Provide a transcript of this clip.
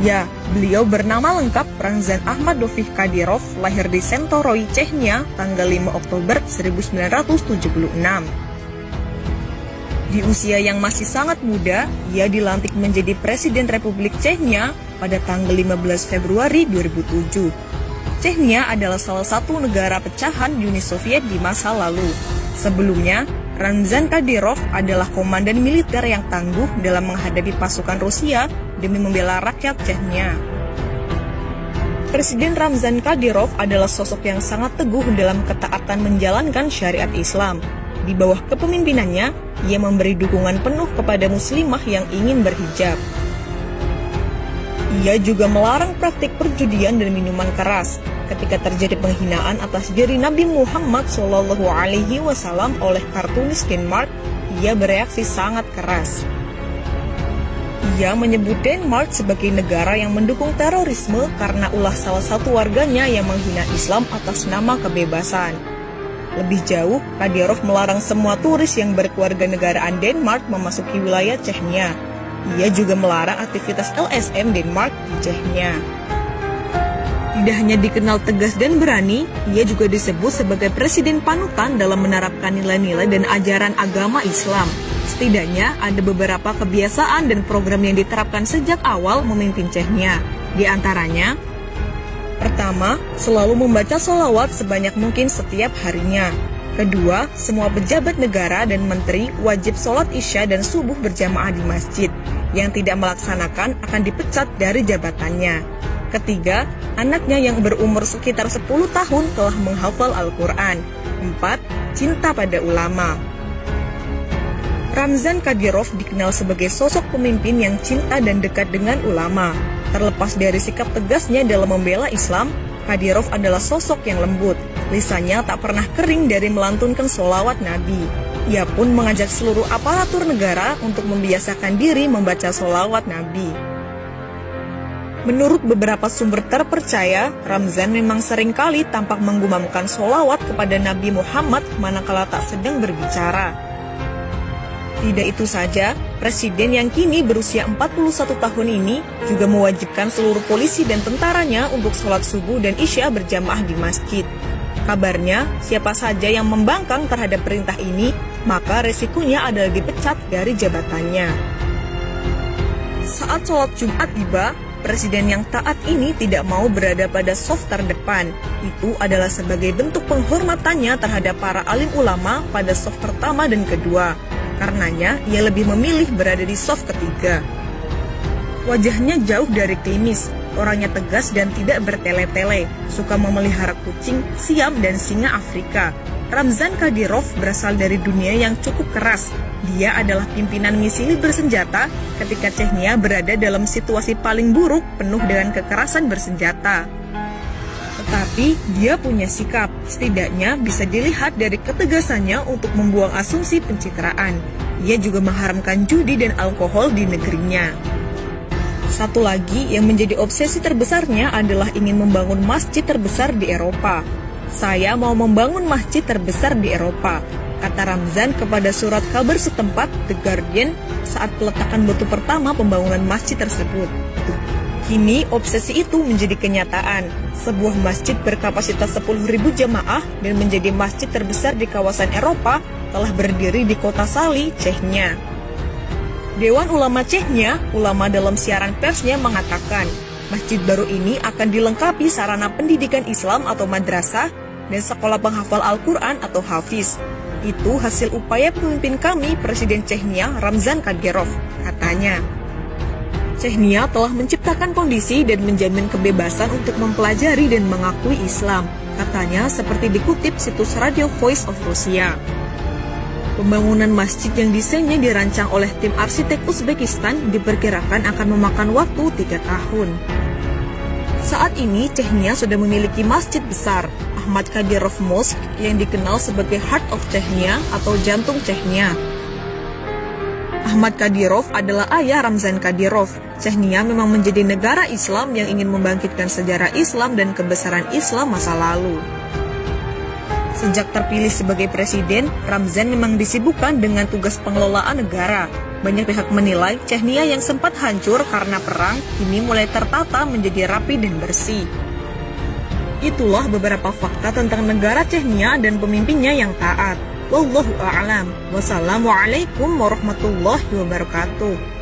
Ya, beliau bernama lengkap Ramzan Ahmadovich Kadyrov, lahir di Sentoroi, Chechnya, tanggal 5 Oktober 1976. Di usia yang masih sangat muda, ia dilantik menjadi Presiden Republik Chechnya pada tanggal 15 Februari 2007. Chechnya adalah salah satu negara pecahan Uni Soviet di masa lalu. Sebelumnya, Ramzan Kadyrov adalah komandan militer yang tangguh dalam menghadapi pasukan Rusia demi membela rakyat Chechnya. Presiden Ramzan Kadyrov adalah sosok yang sangat teguh dalam ketaatan menjalankan syariat Islam. Di bawah kepemimpinannya, ia memberi dukungan penuh kepada muslimah yang ingin berhijab. Ia juga melarang praktik perjudian dan minuman keras. Ketika terjadi penghinaan atas diri Nabi Muhammad SAW oleh kartunis Denmark, ia bereaksi sangat keras. Ia menyebut Denmark sebagai negara yang mendukung terorisme karena ulah salah satu warganya yang menghina Islam atas nama kebebasan. Lebih jauh, Kadyrov melarang semua turis yang berkeluarga negaraan Denmark memasuki wilayah Chechnya. Ia juga melarang aktivitas LSM Denmark di Chechnya. Tidak hanya dikenal tegas dan berani, ia juga disebut sebagai presiden panutan dalam menerapkan nilai-nilai dan ajaran agama Islam. Setidaknya ada beberapa kebiasaan dan program yang diterapkan sejak awal memimpin Chechnya. Di antaranya, pertama, selalu membaca sholawat sebanyak mungkin setiap harinya. Kedua, semua pejabat negara dan menteri wajib sholat isya dan subuh berjamaah di masjid. Yang tidak melaksanakan akan dipecat dari jabatannya. Ketiga, anaknya yang berumur sekitar 10 tahun telah menghafal Al-Quran. 4. Cinta pada ulama. Ramzan Kadyrov dikenal sebagai sosok pemimpin yang cinta dan dekat dengan ulama. Terlepas dari sikap tegasnya dalam membela Islam, Kadyrov adalah sosok yang lembut. Lisannya tak pernah kering dari melantunkan sholawat Nabi. Ia pun mengajak seluruh aparatur negara untuk membiasakan diri membaca sholawat Nabi. Menurut beberapa sumber terpercaya, Ramzan memang seringkali tampak menggumamkan sholawat kepada Nabi Muhammad manakala tak sedang berbicara. Tidak itu saja, presiden yang kini berusia 41 tahun ini juga mewajibkan seluruh polisi dan tentaranya untuk sholat subuh dan isya berjamaah di masjid. Kabarnya, siapa saja yang membangkang terhadap perintah ini, maka resikonya adalah dipecat dari jabatannya. Saat sholat Jumat tiba, presiden yang taat ini tidak mau berada pada shaf terdepan. Itu adalah sebagai bentuk penghormatannya terhadap para alim ulama pada shaf pertama dan kedua. Karenanya, ia lebih memilih berada di shaf ketiga. Wajahnya jauh dari klimis, orangnya tegas dan tidak bertele-tele, suka memelihara kucing, siam, dan singa Afrika. Ramzan Kadyrov berasal dari dunia yang cukup keras. Dia adalah pimpinan misili bersenjata ketika Chechnya berada dalam situasi paling buruk penuh dengan kekerasan bersenjata. Tetapi dia punya sikap, setidaknya bisa dilihat dari ketegasannya untuk membuang asumsi pencitraan. Ia juga mengharamkan judi dan alkohol di negerinya. Satu lagi yang menjadi obsesi terbesarnya adalah ingin membangun masjid terbesar di Eropa. Saya mau membangun masjid terbesar di Eropa, kata Ramzan kepada surat kabar setempat The Guardian saat peletakan batu pertama pembangunan masjid tersebut. Kini obsesi itu menjadi kenyataan. Sebuah masjid berkapasitas 10.000 jamaah dan menjadi masjid terbesar di kawasan Eropa telah berdiri di kota Sali, Chechnya. Dewan Ulama Chechnya, ulama dalam siaran persnya mengatakan, masjid baru ini akan dilengkapi sarana pendidikan Islam atau madrasah dan sekolah penghafal Al-Quran atau hafiz. Itu hasil upaya pemimpin kami, Presiden Chechnya Ramzan Kadyrov, katanya. Chechnya telah menciptakan kondisi dan menjamin kebebasan untuk mempelajari dan mengakui Islam, katanya seperti dikutip situs Radio Voice of Russia. Pembangunan masjid yang desainnya dirancang oleh tim arsitek Uzbekistan diperkirakan akan memakan waktu 3 tahun. Saat ini Chechnya sudah memiliki masjid besar, Ahmad Kadyrov Mosque, yang dikenal sebagai Heart of Chechnya atau jantung Chechnya. Ahmad Kadyrov adalah ayah Ramzan Kadyrov. Chechnya memang menjadi negara Islam yang ingin membangkitkan sejarah Islam dan kebesaran Islam masa lalu. Sejak terpilih sebagai presiden, Ramzan memang disibukkan dengan tugas pengelolaan negara. Banyak pihak menilai Chechnya yang sempat hancur karena perang kini mulai tertata menjadi rapi dan bersih. Itulah beberapa fakta tentang negara Chechnya dan pemimpinnya yang taat. Wallahu a'lam. Wassalamualaikum warahmatullahi wabarakatuh.